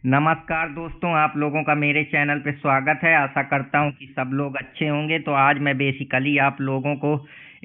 नमस्कार दोस्तों, आप लोगों का मेरे चैनल पे स्वागत है। आशा करता हूँ कि सब लोग अच्छे होंगे। तो आज मैं बेसिकली आप लोगों को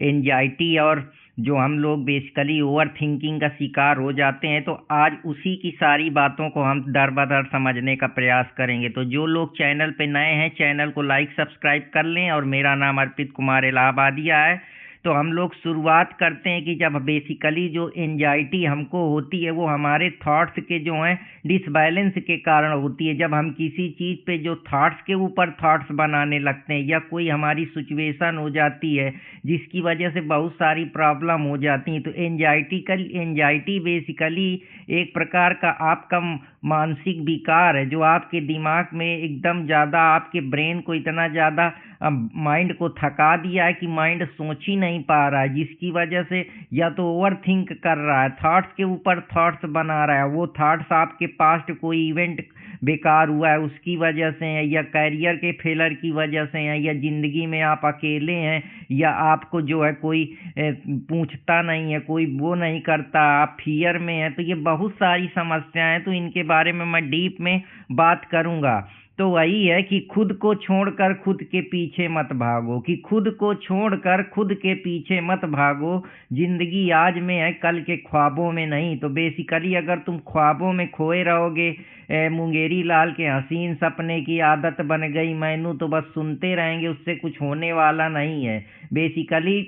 एंजाइटी और जो हम लोग बेसिकली ओवर थिंकिंग का शिकार हो जाते हैं, तो आज उसी की सारी बातों को हम दर बदर समझने का प्रयास करेंगे। तो जो लोग चैनल पे नए हैं, चैनल को लाइक सब्सक्राइब कर लें। और मेरा नाम अर्पित कुमार इलाहाबादिया है। तो हम लोग शुरुआत करते हैं कि जब बेसिकली जो एंजाइटी हमको होती है वो हमारे थॉट्स के जो हैं डिसबैलेंस के कारण होती है। जब हम किसी चीज़ पे जो थॉट्स के ऊपर थॉट्स बनाने लगते हैं या कोई हमारी सिचुएशन हो जाती है जिसकी वजह से बहुत सारी प्रॉब्लम हो जाती हैं, तो एंजाइटी बेसिकली एक प्रकार का आपका मानसिक विकार है जो आपके दिमाग में एकदम ज़्यादा आपके ब्रेन को इतना ज़्यादा माइंड को थका दिया है कि माइंड सोच ही नहीं पा रहा है, जिसकी वजह से या तो ओवर थिंक कर रहा है, थॉट्स के ऊपर थॉट्स बना रहा है। वो थॉट्स आपके पास्ट कोई इवेंट बेकार हुआ है उसकी वजह से है, या कैरियर के फेलर की वजह से है, या ज़िंदगी में आप अकेले हैं, या आपको जो है कोई पूछता नहीं है, कोई वो नहीं करता, आप फियर में हैं। तो ये बहुत सारी समस्याएं हैं, तो इनके बारे में मैं डीप में बात करूंगा। तो वही है कि खुद को छोड़कर खुद के पीछे मत भागो, कि खुद को छोड़कर खुद के पीछे मत भागो। जिंदगी आज में है, कल के ख्वाबों में नहीं। तो बेसिकली अगर तुम ख्वाबों में खोए रहोगे, मुंगेरी लाल के हसीन सपने की आदत बन गई मैनू, तो बस सुनते रहेंगे, उससे कुछ होने वाला नहीं है। बेसिकली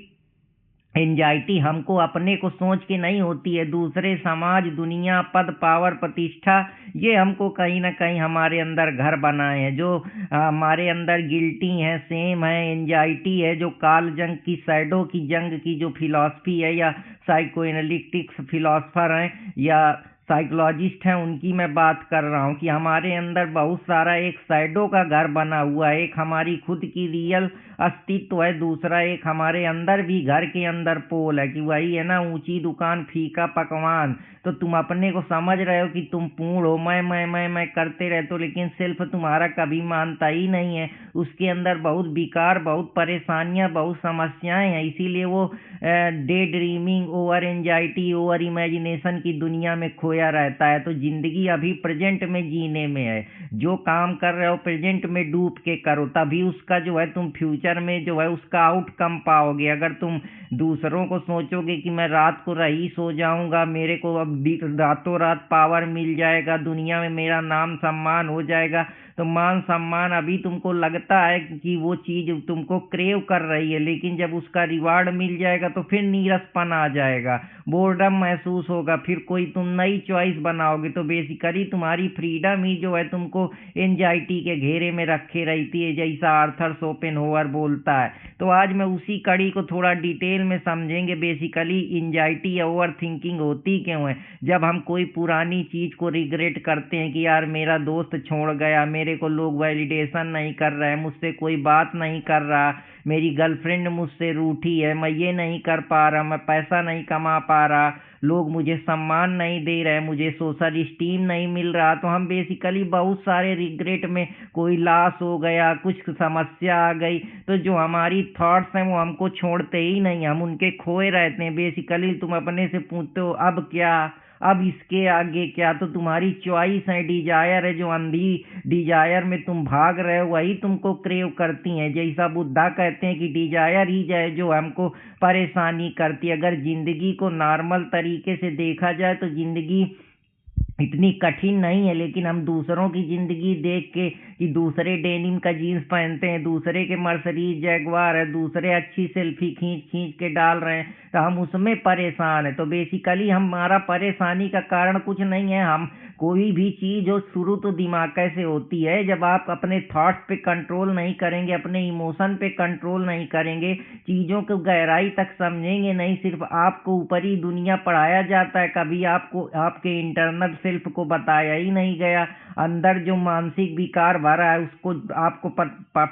एंजाइटी हमको अपने को सोच के नहीं होती है, दूसरे, समाज, दुनिया, पद, पावर, प्रतिष्ठा, ये हमको कहीं ना कहीं हमारे अंदर घर बनाए हैं। जो हमारे अंदर गिल्टी है, सेम है, एंजाइटी है, जो काल जंग की, सैडो की जंग की जो फिलॉसफी है, या साइको एनालिटिक्स फिलॉसफर हैं, या साइकोलॉजिस्ट हैं, उनकी मैं बात कर रहा हूँ कि हमारे अंदर बहुत सारा एक शैडो का घर बना हुआ है। एक हमारी खुद की रियल अस्तित्व है, दूसरा एक हमारे अंदर भी घर के अंदर पोल है, कि वही है ना, ऊंची दुकान फीका पकवान। तो तुम अपने को समझ रहे हो कि तुम पूर्ण हो, मैं करते रहते हो, लेकिन सेल्फ तुम्हारा कभी मानता ही नहीं है। उसके अंदर बहुत विकार, बहुत परेशानियां, बहुत समस्याएं हैं। इसीलिए वो day dreaming, over anxiety, over imagination की दुनिया में खोया रहता है। तो जिंदगी अभी प्रेजेंट में जीने में है। जो काम कर रहे हो प्रेजेंट में डूब के करो, तभी उसका जो है तुम फ्यूचर में जो है उसका आउटकम पाओगे। अगर तुम दूसरों को सोचोगे कि मैं रात को रईस हो जाऊंगा, मेरे को अब रातों रात पावर मिल जाएगा, दुनिया में मेरा नाम सम्मान हो जाएगा, तो मान सम्मान अभी तुमको लगता है कि वो चीज तुमको क्रेव कर रही है, लेकिन जब उसका रिवार्ड मिल जाएगा तो फिर नीरसपन आ जाएगा, बोर्डम महसूस होगा, फिर कोई तुम नई चॉइस बनाओगे। तो बेसिकली तुम्हारी फ्रीडम ही जो है तुमको एंजाइटी के घेरे में रखे रहती है, जैसा आर्थर शोपेनहोवर बोलता है। तो आज मैं उसी कड़ी को थोड़ा डिटेल में समझेंगे। बेसिकली एंजाइटी या ओवर थिंकिंग होती क्यों है। जब हम कोई पुरानी चीज को रिग्रेट करते हैं कि यार मेरा दोस्त छोड़ गया, मेरे को लोग वैलिडेशन नहीं कर रहे हैं, मुझसे कोई बात नहीं कर रहा, मेरी गर्लफ्रेंड मुझसे रूठी है, मैं ये नहीं कर पा रहा, मैं पैसा नहीं कमा पा रहा, लोग मुझे सम्मान नहीं दे रहे, मुझे सोशल स्टीम नहीं मिल रहा, तो हम बेसिकली बहुत सारे रिग्रेट में, कोई लॉस हो गया, कुछ समस्या आ गई, तो जो हमारी थॉट्स हैं वो हमको छोड़ते ही नहीं, हम उनके खोए रहते हैं। बेसिकली तुम अपने से पूछते हो अब क्या, अब इसके आगे क्या, तो तुम्हारी चॉइस है, डिजायर है, जो अंधी डिजायर में तुम भाग रहे हो वही तुमको क्रेव करती हैं। जैसा बुद्धा कहते हैं कि डिजायर ही जाए जो हमको परेशानी करती है। अगर जिंदगी को नॉर्मल तरीके से देखा जाए तो जिंदगी इतनी कठिन नहीं है, लेकिन हम दूसरों की जिंदगी देख के, कि दूसरे डेनिम का जीन्स पहनते हैं, दूसरे के मर्सिडीज जैगवार है, दूसरे अच्छी सेल्फी खींच खींच के डाल रहे हैं, तो हम उसमें परेशान है। तो बेसिकली हमारा परेशानी का कारण कुछ नहीं है। हम कोई भी चीज जो शुरू तो दिमाग कैसे होती है, जब आप अपने थॉट्स पे कंट्रोल नहीं करेंगे, अपने इमोशन पे कंट्रोल नहीं करेंगे, चीजों को गहराई तक समझेंगे नहीं, सिर्फ आपको ऊपरी दुनिया पढ़ाया जाता है, कभी आपको आपके इंटरनल सेल्फ को बताया ही नहीं गया, अंदर जो मानसिक विकार भरा है उसको आपको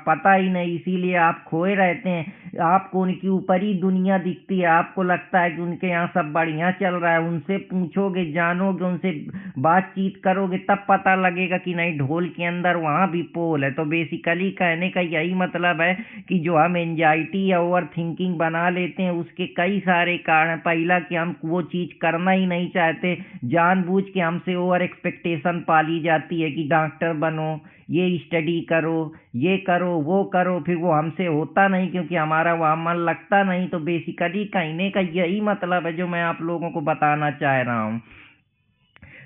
पता ही नहीं, इसीलिए आप खोए रहते हैं। आपको उनकी ऊपरी दुनिया दिखती है, आपको लगता है कि उनके यहाँ सब बढ़िया चल रहा है, उनसे पूछोगे, जानोगे, उनसे बातचीत करोगे, तब पता लगेगा कि नहीं, ढोल के अंदर वहाँ भी पोल है। तो बेसिकली कहने का यही मतलब है कि जो हम एंजाइटी या ओवर थिंकिंग बना लेते हैं उसके कई सारे कारण। पहला कि हम वो चीज करना ही नहीं चाहते, जानबूझ के हम हमसे ओवर एक्सपेक्टेशन पाली जाती है कि डॉक्टर बनो, ये स्टडी करो, ये करो, वो करो, फिर वो हमसे होता नहीं क्योंकि हमारा वहाँ मन लगता नहीं। तो बेसिकली कहने का यही मतलब है जो मैं आप लोगों को बताना चाह रहा हूँ।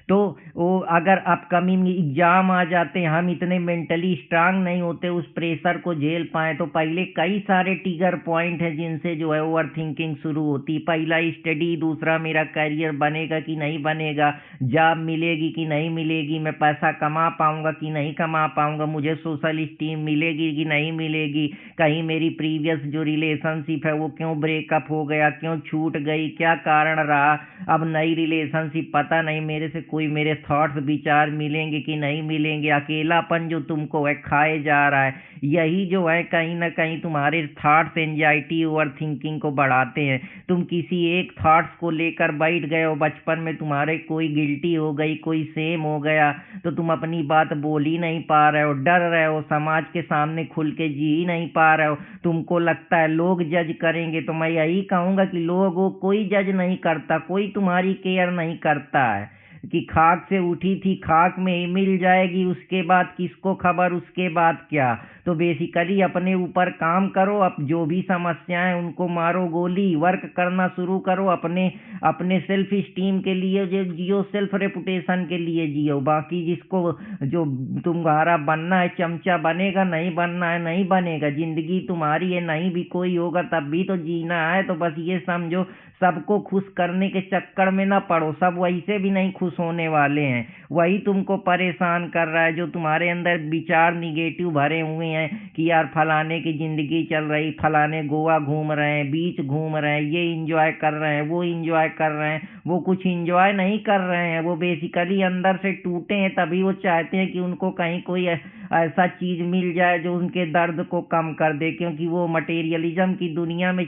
तो वो अगर अपकमिंग एग्जाम आ जाते हैं, हम इतने मेंटली स्ट्रांग नहीं होते उस प्रेशर को झेल पाए, तो पहले कई सारे ट्रिगर पॉइंट हैं जिनसे जो है ओवर थिंकिंग शुरू होती। पहला स्टडी, दूसरा मेरा करियर बनेगा कि नहीं बनेगा, जॉब मिलेगी कि नहीं मिलेगी, मैं पैसा कमा पाऊंगा कि नहीं कमा पाऊंगा, मुझे सोशल स्टीम मिलेगी कि नहीं मिलेगी, कहीं मेरी प्रीवियस जो रिलेशनशिप है वो क्यों ब्रेकअप हो गया, क्यों छूट गई, क्या कारण रहा, अब नई रिलेशनशिप पता नहीं मेरे से कोई मेरे थॉट्स विचार मिलेंगे कि नहीं मिलेंगे, अकेलापन जो तुमको है खाए जा रहा है, यही जो है कहीं ना कहीं तुम्हारे थॉट्स एंजाइटी ओवर थिंकिंग को बढ़ाते हैं। तुम किसी एक थॉट्स को लेकर बैठ गए हो, बचपन में तुम्हारे कोई गिल्टी हो गई, कोई सेम हो गया, तो तुम अपनी बात बोल ही नहीं पा रहे हो, डर रहे हो, समाज के सामने खुल के जी ही नहीं पा रहे हो, तुमको लगता है लोग जज करेंगे। तो मैं यही कहूँगा कि लोगों कोई जज नहीं करता, कोई तुम्हारी केयर नहीं करता है कि खाक से उठी थी खाक में ही मिल जाएगी, उसके बाद किसको खबर, उसके बाद क्या। तो बेसिकली अपने ऊपर काम करो, अब जो भी समस्याएं उनको मारो गोली, वर्क करना शुरू करो, अपने अपने सेल्फ स्टीम के लिए जो जियो, सेल्फ रेपुटेशन के लिए जियो। बाकी जिसको जो तुम्हारा बनना है चमचा बनेगा, नहीं बनना है नहीं बनेगा, जिंदगी तुम्हारी है, नहीं भी कोई होगा तब भी तो जीना है। तो बस ये समझो सबको खुश करने के चक्कर में ना पड़ो, सब वैसे भी नहीं खुश होने वाले हैं, वही तुमको परेशान कर रहा है। जो तुम्हारे अंदर विचार निगेटिव भरे हुए हैं कि यार फलाने की जिंदगी चल रही, फलाने गोवा घूम रहे हैं, बीच घूम रहे हैं, ये इंजॉय कर रहे हैं, वो इंजॉय कर रहे हैं, वो कुछ इंजॉय नहीं कर रहे हैं, वो बेसिकली अंदर से टूटे हैं, तभी वो चाहते हैं कि उनको कहीं कोई ऐसा चीज मिल जाए जो उनके दर्द को कम कर दे, क्योंकि वो मटेरियलिज्म की दुनिया में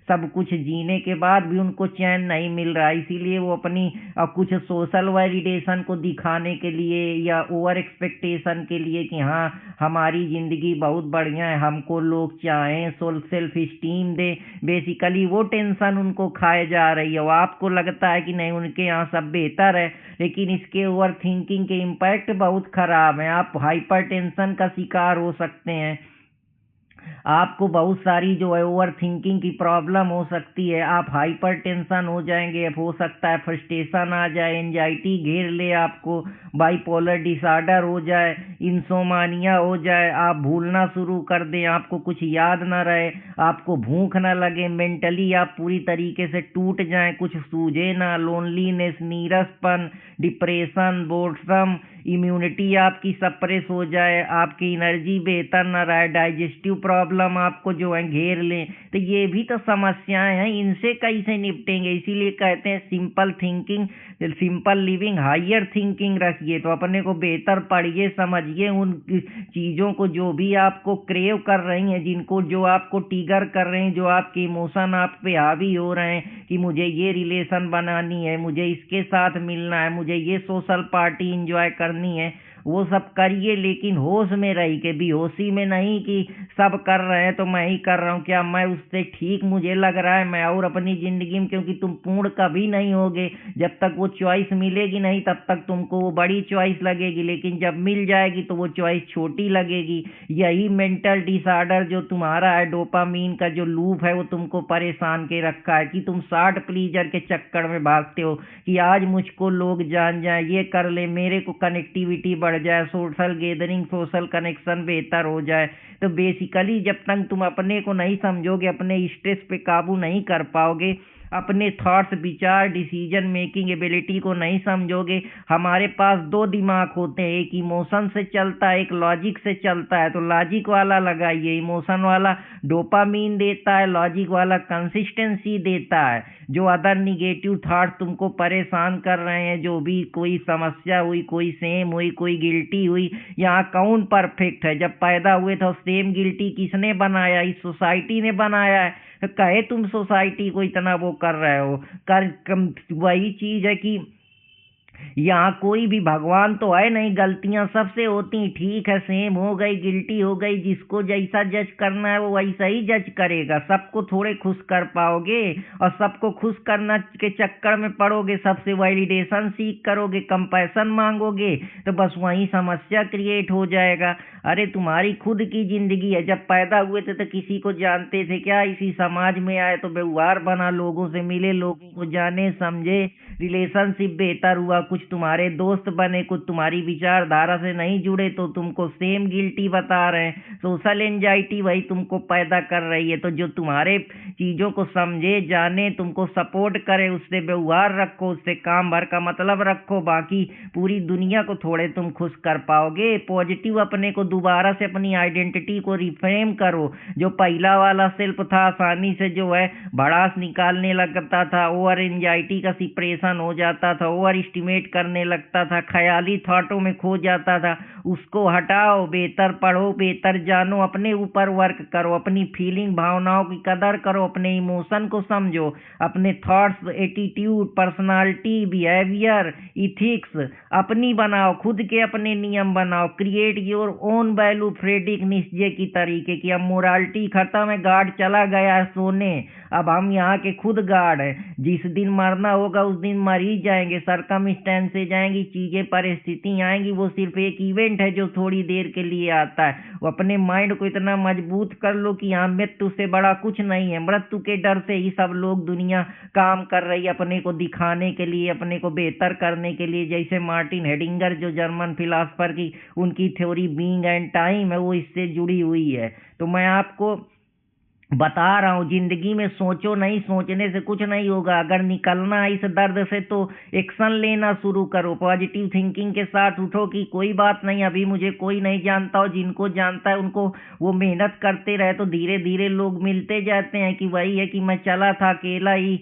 सब कुछ जीने के बाद भी उनको चैन नहीं मिल रहा। इसीलिए वो अपनी कुछ सोशल वैलिडेशन को दिखाने के लिए या ओवर एक्सपेक्टेशन के लिए कि हाँ हमारी जिंदगी बहुत बढ़िया है, हमको लोग चाहें, सेल्फ स्टीम दे, बेसिकली वो टेंशन उनको खाए जा रही है। वो आपको लगता है कि नहीं उनके यहाँ सब बेहतर है, लेकिन इसके ओवर थिंकिंग के इम्पैक्ट बहुत खराब है। आप हाइपर टेंशन का शिकार हो सकते हैं, आपको बहुत सारी जो है ओवर थिंकिंग की प्रॉब्लम हो सकती है, आप हाइपर टेंशन हो जाएंगे, हो सकता है फ्रस्ट्रेशन आ जाए, एंजाइटी घेर ले आपको, बाइपोलर डिसऑर्डर हो जाए, इंसोमानिया हो जाए, आप भूलना शुरू कर दें, आपको कुछ याद ना रहे, आपको भूख ना लगे, मेंटली आप पूरी तरीके से टूट जाएं, कुछ सूझे ना, लोनलीनेस, नीरसपन, डिप्रेशन, बोर्डम, इम्यूनिटी आपकी सप्रेस हो जाए, आपकी एनर्जी बेहतर ना रहे, डाइजेस्टिव प्रॉब्लम आपको जो है घेर लें, तो ये भी तो समस्याएं हैं, इनसे कैसे निपटेंगे। इसीलिए कहते हैं simple thinking, simple living, higher thinking रखिए। तो अपने को बेहतर पढ़िए, समझिए उन चीज़ों को जो भी आपको क्रेव कर रही हैं, जिनको जो आपको ट्रिगर कर रहे हैं, जो आपके इमोशन आप पे हावी हो रहे हैं कि मुझे ये रिलेशन बनानी है, मुझे इसके साथ मिलना है, मुझे ये सोशल पार्टी इंजॉय करनी है, वो सब करिए, लेकिन होश में रही के, बेहोशी में नहीं कि सब कर रहे हैं तो मैं ही कर रहा हूँ, क्या मैं उससे ठीक मुझे लग रहा है मैं और अपनी जिंदगी में, क्योंकि तुम पूर्ण कभी नहीं होगे जब तक वो चॉइस मिलेगी नहीं, तब तक तुमको वो बड़ी चॉइस लगेगी, लेकिन जब मिल जाएगी तो वो चॉइस छोटी लगेगी। यही मेंटल डिसऑर्डर जो तुम्हारा है, डोपामीन का जो लूप है, वो तुमको परेशान के रखा है कि तुम शॉर्ट प्लीजर के चक्कर में भागते हो कि आज मुझको लोग जान जाए, ये कर ले, मेरे को कनेक्टिविटी बढ़ जाए, सोशल गैदरिंग, सोशल कनेक्शन बेहतर हो जाए। तो बेसिकली जब तक तुम अपने को नहीं समझोगे, अपने स्ट्रेस पे काबू नहीं कर पाओगे, अपने थॉट्स, विचार, डिसीजन मेकिंग एबिलिटी को नहीं समझोगे। हमारे पास दो दिमाग होते हैं, एक इमोशन से चलता है, एक लॉजिक से चलता है। तो लॉजिक वाला लगाइए, इमोशन वाला डोपामीन देता है, लॉजिक वाला कंसिस्टेंसी देता है। जो अदर निगेटिव थॉट तुमको परेशान कर रहे हैं, जो भी कोई समस्या हुई, कोई सेम हुई, कोई गिल्टी हुई, यहाँ कौन परफेक्ट है? जब पैदा हुए तो सेम गिल्टी किसने बनाया? इस सोसाइटी ने बनाया है। तो कहे तुम सोसाइटी को इतना वो कर रहे हो, वही चीज है कि यहाँ कोई भी भगवान तो है नहीं, गलतियां सबसे होती। ठीक है, सेम हो गई, गिल्टी हो गई, जिसको जैसा जज करना है वो वैसा ही जज करेगा। सबको थोड़े खुश कर पाओगे, और सबको खुश करना के चक्कर में पड़ोगे, सबसे वैलिडेशन सीख करोगे, कंपैशन मांगोगे, तो बस वही समस्या क्रिएट हो जाएगा। अरे तुम्हारी खुद की जिंदगी है। जब पैदा हुए थे तो किसी को जानते थे क्या? इसी समाज में आए तो व्यवहार बना, लोगों से मिले, लोगों को जाने समझे, रिलेशनशिप बेहतर हुआ, कुछ तुम्हारे दोस्त बने, कुछ तुम्हारी विचारधारा से नहीं जुड़े तो तुमको सेम गिल्टी बता रहे हैं। सोशल एंजाइटी वही तुमको पैदा कर रही है। तो जो तुम्हारे चीजों को समझे, जाने, तुमको सपोर्ट करे, उससे व्यवहार रखो, उससे काम भर का मतलब रखो, बाकी पूरी दुनिया को थोड़े तुम खुश कर पाओगे। पॉजिटिव अपने को दोबारा से अपनी आइडेंटिटी को रिफ्रेम करो। जो पहला वाला सेल्फ था आसानी से जो है भड़ास निकालने लगता था, ओवर एंजाइटी का सिप्रेशन हो जाता था, ओवर एस्टिमेट करने लगता था, ख्याली थॉटों में खो जाता था, उसको हटाओ, बेहतर पढ़ो, बेहतर जानो, अपने ऊपर वर्क करो, अपनी फीलिंग भावनाओं की कदर करो, अपने इमोशन को समझो, अपने thoughts, attitude, personality, behaviour, ethics अपनी बनाओ, खुद के अपने नियम बनाओ। Create your own value Friedrich Nietzsche की तरीके की। अब मोरालिटी खत्म है, गार्ड चला गया है सोने, अब हम यहाँ के खुद गार्ड हैं। जिस दिन मरना होगा उस दिन मर ही जाएंगे, सरकमस्टेंसेस जाएंगी, चीजें परिस्थिति आएंगी, वो सिर्फ एक इवेंट है जो थोड़ी देर के लिए आता है। वो अपने माइंड को इतना मजबूत कर लो कि यहाँ मृत्यु से बड़ा कुछ नहीं है। मृत्यु के डर से ही सब लोग दुनिया काम कर रही है, अपने को दिखाने के लिए, अपने को बेहतर करने के लिए। जैसे मार्टिन हेडिंगर जो जर्मन फिलासफर की उनकी थ्योरी बीइंग एंड टाइम है, वो इससे जुड़ी हुई है। तो मैं आपको बता रहा हूँ, जिंदगी में सोचो नहीं, सोचने से कुछ नहीं होगा। अगर निकलना है इस दर्द से तो एक्शन लेना शुरू करो, पॉजिटिव थिंकिंग के साथ उठो कि कोई बात नहीं, अभी मुझे कोई नहीं जानता हो, जिनको जानता है उनको वो मेहनत करते रहे तो धीरे धीरे लोग मिलते जाते हैं। कि वही है कि मैं चला था अकेला ही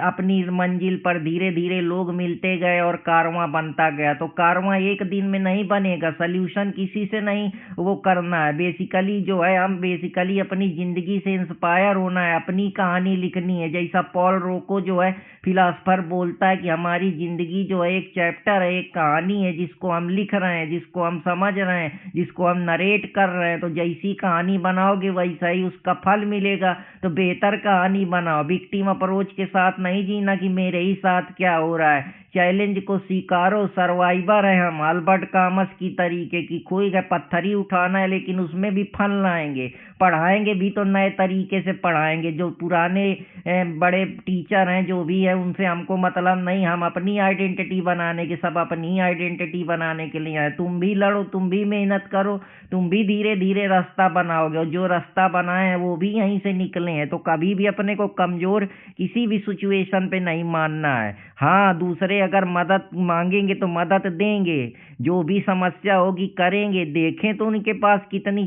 अपनी मंजिल पर, धीरे धीरे लोग मिलते गए और कारवां बनता गया। तो कारवां एक दिन में नहीं बनेगा, सल्यूशन किसी से नहीं वो करना है। बेसिकली जो है, हम बेसिकली अपनी जिंदगी से इंस्पायर होना है, अपनी कहानी लिखनी है। जैसा पॉल रोको जो है फिलासफर बोलता है कि हमारी जिंदगी जो है एक चैप्टर है, एक कहानी है जिसको हम लिख रहे हैं, जिसको हम समझ रहे हैं, जिसको हम नरेट कर रहे हैं। तो जैसी कहानी बनाओगे वैसा ही उसका फल मिलेगा। तो बेहतर कहानी बनाओ, विक्टिम अप्रोच के साथ नहीं जीना कि मेरे ही साथ क्या हो रहा है। चैलेंज को स्वीकारो, सर्वाइवर है हम, अल्बर्ट कामस की तरीके की। कोई का पत्थर ही उठाना है लेकिन उसमें भी फन लाएंगे, पढ़ाएंगे भी तो नए तरीके से पढ़ाएंगे। जो पुराने बड़े टीचर हैं जो भी है उनसे हमको मतलब नहीं, हम अपनी आइडेंटिटी बनाने के, सब अपनी आइडेंटिटी बनाने के लिए आए। तुम भी लड़ो, तुम भी मेहनत करो, तुम भी धीरे धीरे रास्ता बनाओगे, और जो रास्ता बनाए हैं वो भी यहीं से निकले हैं। तो कभी भी अपने को कमजोर किसी भी सिचुएशन पे नहीं मानना है। हाँ, दूसरे अगर मदद मांगेंगे तो मदद देंगे, जो भी समस्या होगी करेंगे, देखें तो उनके पास कितनी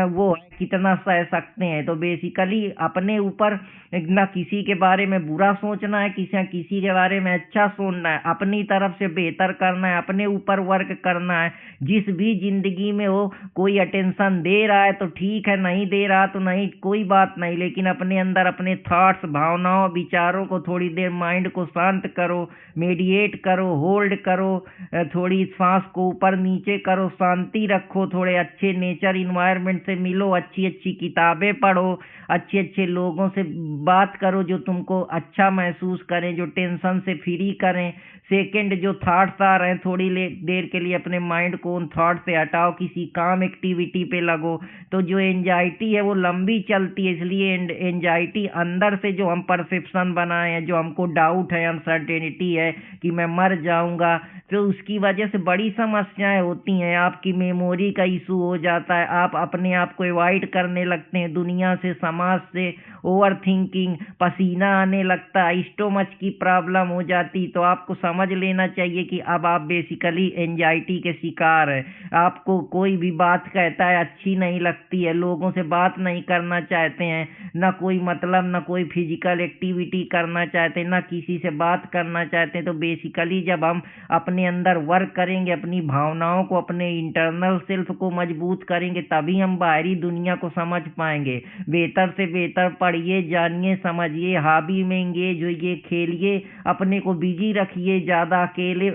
वो है, कितना सह सकते हैं। तो बेसिकली अपने ऊपर ना किसी के बारे में बुरा सोचना है, किसी के बारे में अच्छा सोचना है, अपनी तरफ से बेहतर करना है, अपने ऊपर वर्क करना है। जिस भी जिंदगी में हो, कोई अटेंशन दे रहा है तो ठीक है, नहीं दे रहा तो नहीं, कोई बात नहीं, लेकिन अपने अंदर अपने थॉट्स, भावनाओं, विचारों को थोड़ी देर माइंड को शांत करो, मेडिएट करो, होल्ड करो, थोड़ी सांस को ऊपर नीचे करो, शांति रखो, थोड़े अच्छे नेचर इन्वायरमेंट से मिलो, अच्छी अच्छी किताबें पढ़ो, अच्छे अच्छे लोगों से बात करो जो तुमको अच्छा महसूस करें, जो टेंशन से फ्री करें। सेकंड, जो थॉट्स आ रहे हैं थोड़ी देर के लिए अपने माइंड को उन थॉट से हटाओ, किसी काम एक्टिविटी पे लगो। तो जो एंजाइटी है वो लंबी चलती है, इसलिए एंजाइटी अंदर से जो हम परसेप्शन बनाए हैं, जो हमको डाउट है, अनसर्टेनिटी है कि मैं मर जाऊंगा, तो उसकी वजह से बड़ी समस्याएं होती हैं। आपकी मेमोरी का इशू हो जाता है, आप अपने आप को अवॉइड करने लगते हैं दुनिया से, समाज से, ओवर थिंकिंग, पसीना आने लगता है, स्टोमच की प्रॉब्लम हो जाती। तो आपको समझ लेना चाहिए कि अब आप बेसिकली एंजाइटी के शिकार हैं। आपको कोई भी बात कहता है अच्छी नहीं लगती है, लोगों से बात नहीं करना चाहते हैं, ना कोई मतलब, ना कोई फिजिकल एक्टिविटी करना चाहते हैं, ना किसी से बात करना चाहते हैं। तो बेसिकली जब हम अपने अपने अंदर वर्क करेंगे, अपनी भावनाओं को, अपने इंटरनल सेल्फ को मजबूत करेंगे, तभी हम बाहरी दुनिया को समझ पाएंगे। बेहतर से बेहतर पढ़िए, जानिए, समझिए, हॉबी में एंगेज होइए, खेलिए, अपने को बिजी रखिए, ज़्यादा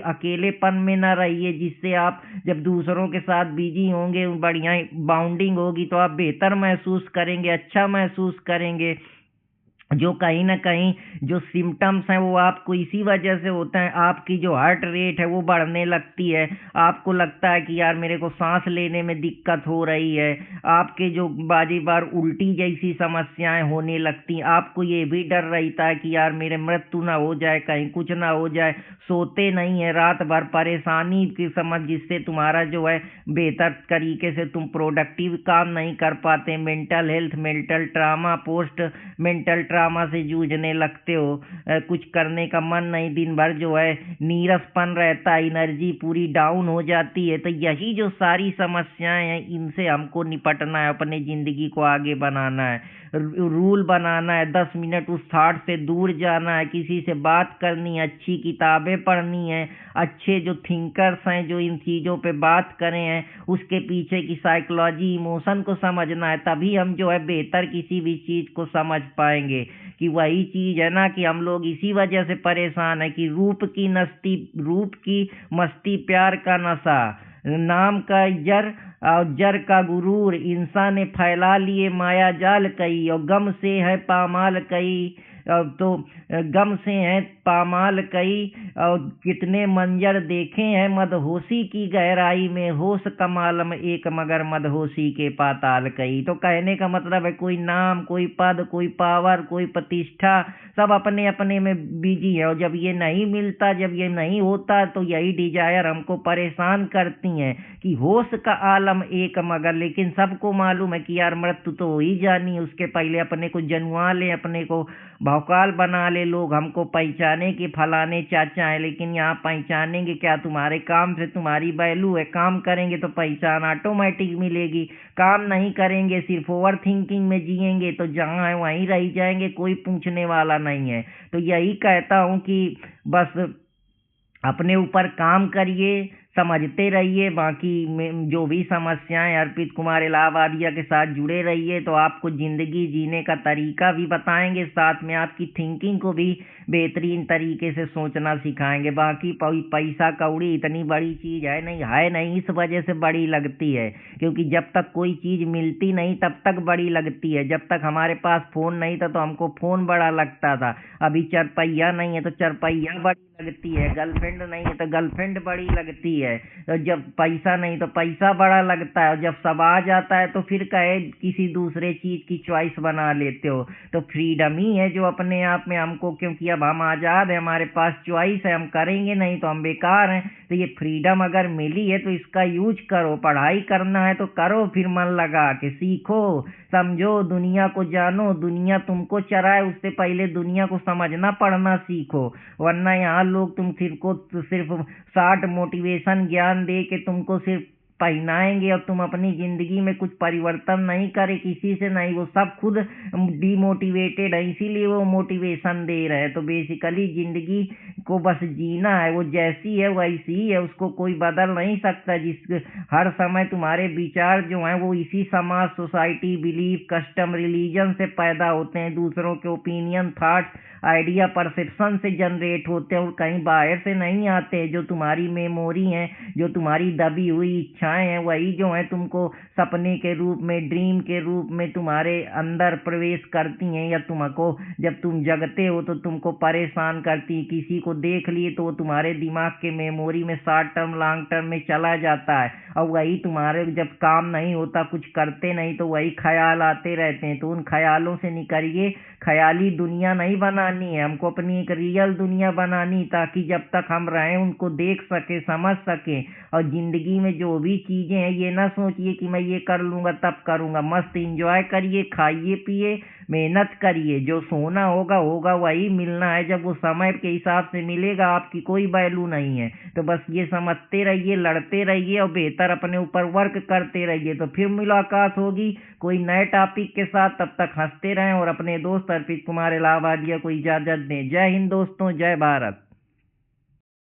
अकेलेपन में न रहिए, जिससे आप जब दूसरों के साथ बिजी होंगे, बढ़िया बाउंडिंग होगी तो आप बेहतर महसूस करेंगे, अच्छा महसूस करेंगे। जो कहीं ना कहीं जो सिम्टम्स हैं वो आपको इसी वजह से होते हैं। आपकी जो हार्ट रेट है वो बढ़ने लगती है, आपको लगता है कि यार मेरे को सांस लेने में दिक्कत हो रही है, आपके जो बारी बार उल्टी जैसी समस्याएं होने लगती हैं, आपको ये भी डर रहता है कि यार मेरे मृत्यु ना हो जाए, कहीं कुछ ना हो जाए, सोते नहीं है रात भर, परेशानी की समझ, जिससे तुम्हारा जो है बेहतर तरीके से तुम प्रोडक्टिव काम नहीं कर पाते, mental health, mental trauma, post mental trauma से जूझने लगते हो, कुछ करने का मन नहीं, दिन भर जो है नीरसपन रहता है, एनर्जी पूरी डाउन हो जाती है। तो यही जो सारी समस्याएं हैं इनसे हमको निपटना है, अपने जिंदगी को आगे बनाना है, रूल बनाना है, 10 मिनट उस थाट से दूर जाना है, किसी से बात करनी है, अच्छी किताबें पढ़नी है, अच्छे जो थिंकर्स हैं जो इन चीज़ों पे बात करें हैं उसके पीछे की साइकोलॉजी, इमोशन को समझना है, तभी हम जो है बेहतर किसी भी चीज़ को समझ पाएंगे। कि वही चीज़ है ना कि हम लोग इसी वजह से परेशान है कि रूप की मस्ती, प्यार का नशा, नाम का जर और जर का गुरूर, इंसान ने फैला लिए माया जाल कई, और गम से है पामाल कई, तो गम से है पामाल कई, और कितने मंजर देखे हैं मदहोशी की गहराई में, होश कमाल में एक मगर मदहोशी के पाताल कई। तो कहने का मतलब है कोई नाम, कोई पद, कोई पावर, कोई प्रतिष्ठा, सब अपने अपने में बिजी है, और जब ये नहीं मिलता, जब ये नहीं होता, तो यही डिजायर हमको परेशान करती हैं कि होश का आलम एक मगर, लेकिन सबको मालूम है कि यार मृत्यु तो हो ही जानी है, उसके पहले अपने को जन्मा ले, अपने को भौकाल बना ले, लोग हमको पहचाने कि फलाने चाचा है। लेकिन यहाँ पहचानेंगे क्या? तुम्हारे काम से तुम्हारी वैल्यू है, काम करेंगे तो पहचान ऑटोमेटिक मिलेगी, काम नहीं करेंगे, सिर्फ ओवर थिंकिंग में जिएंगे तो जहाँ है वहीं रह जाएंगे, कोई पूछने वाला नहीं है। तो यही कहता हूँ कि बस अपने ऊपर काम करिए, समझते रहिए, बाकी में जो भी समस्याएं अर्पित कुमार इलाहाबादिया के साथ जुड़े रहिए, तो आपको ज़िंदगी जीने का तरीका भी बताएंगे, साथ में आपकी थिंकिंग को भी बेहतरीन तरीके से सोचना सिखाएंगे। बाकी पैसा कौड़ी इतनी बड़ी चीज़ है नहीं, इस वजह से बड़ी लगती है क्योंकि जब तक कोई चीज़ मिलती नहीं तब तक बड़ी लगती है। जब तक हमारे पास फ़ोन नहीं था तो हमको फ़ोन बड़ा लगता था, अभी चरपहिया नहीं है तो चरपहिया बड़ी लगती है, गर्लफ्रेंड नहीं है तो गर्लफ्रेंड बड़ी लगती है, तो जब पैसा नहीं तो पैसा बड़ा लगता है, और जब सब आ जाता है तो फिर कहे किसी दूसरे चीज़ की चॉइस बना लेते हो। तो फ्रीडम ही है जो अपने आप में हमको, क्योंकि अब हम आज़ाद हैं, हमारे पास चॉइस है, हम करेंगे नहीं तो हम बेकार हैं। तो ये फ्रीडम अगर मिली है तो इसका यूज करो, पढ़ाई करना है तो करो, फिर मन लगा के सीखो, समझो, दुनिया को जानो, दुनिया तुमको चराए उससे पहले दुनिया को समझना पढ़ना सीखो। वरना यहाँ लोग तुम सिर्फ शार्ट मोटिवेशन ज्ञान दे के तुमको सिर्फ पहनाएंगे और तुम अपनी जिंदगी में कुछ परिवर्तन नहीं करे, किसी से नहीं, वो सब खुद डीमोटिवेटेड है, इसीलिए वो मोटिवेशन दे रहे हैं। तो बेसिकली जिंदगी को बस जीना है, वो जैसी है वैसी ही है, उसको कोई बदल नहीं सकता। हर समय तुम्हारे विचार जो हैं वो इसी समाज, सोसाइटी, बिलीफ, कस्टम, रिलीजन से पैदा होते हैं, दूसरों के ओपिनियन, थॉट्स, आइडिया, परसेप्शन से जनरेट होते हैं और कहीं बाहर से नहीं आते। जो तुम्हारी मेमोरी है, जो तुम्हारी दबी हुई इच्छाएं हैं, वही जो है तुमको सपने के रूप में, ड्रीम के रूप में तुम्हारे अंदर प्रवेश करती हैं, या तुमको जब तुम जगते हो तो तुमको परेशान करती हैं। किसी को देख लिए तो वो तुम्हारे दिमाग के मेमोरी में शॉर्ट टर्म, लॉन्ग टर्म में चला जाता है, और वही तुम्हारे जब काम नहीं होता, कुछ करते नहीं, तो वही ख्याल आते रहते हैं। तो उन ख्यालों से निकलिए, ख्याली दुनिया नहीं बनानी है, हमको अपनी एक रियल दुनिया बनानी, ताकि जब तक हम रहें उनको देख सके, समझ सके। और जिंदगी में जो भी चीजें हैं ये ना सोचिए कि मैं ये कर लूंगा तब करूंगा, मस्त इंजॉय करिए, खाइए पिए, मेहनत करिए, जो सोना होगा होगा, वही मिलना है, जब वो समय के हिसाब से मिलेगा, आपकी कोई वैल्यू नहीं है। तो बस ये समझते रहिए, लड़ते रहिए और बेहतर अपने ऊपर वर्क करते रहिए, तो फिर मुलाकात होगी कोई नए टॉपिक के साथ। तब तक हंसते रहें और अपने दोस्त अर्पित कुमार इलाहाबादिया को इजाजत दें। जय हिंद दोस्तों, जय भारत।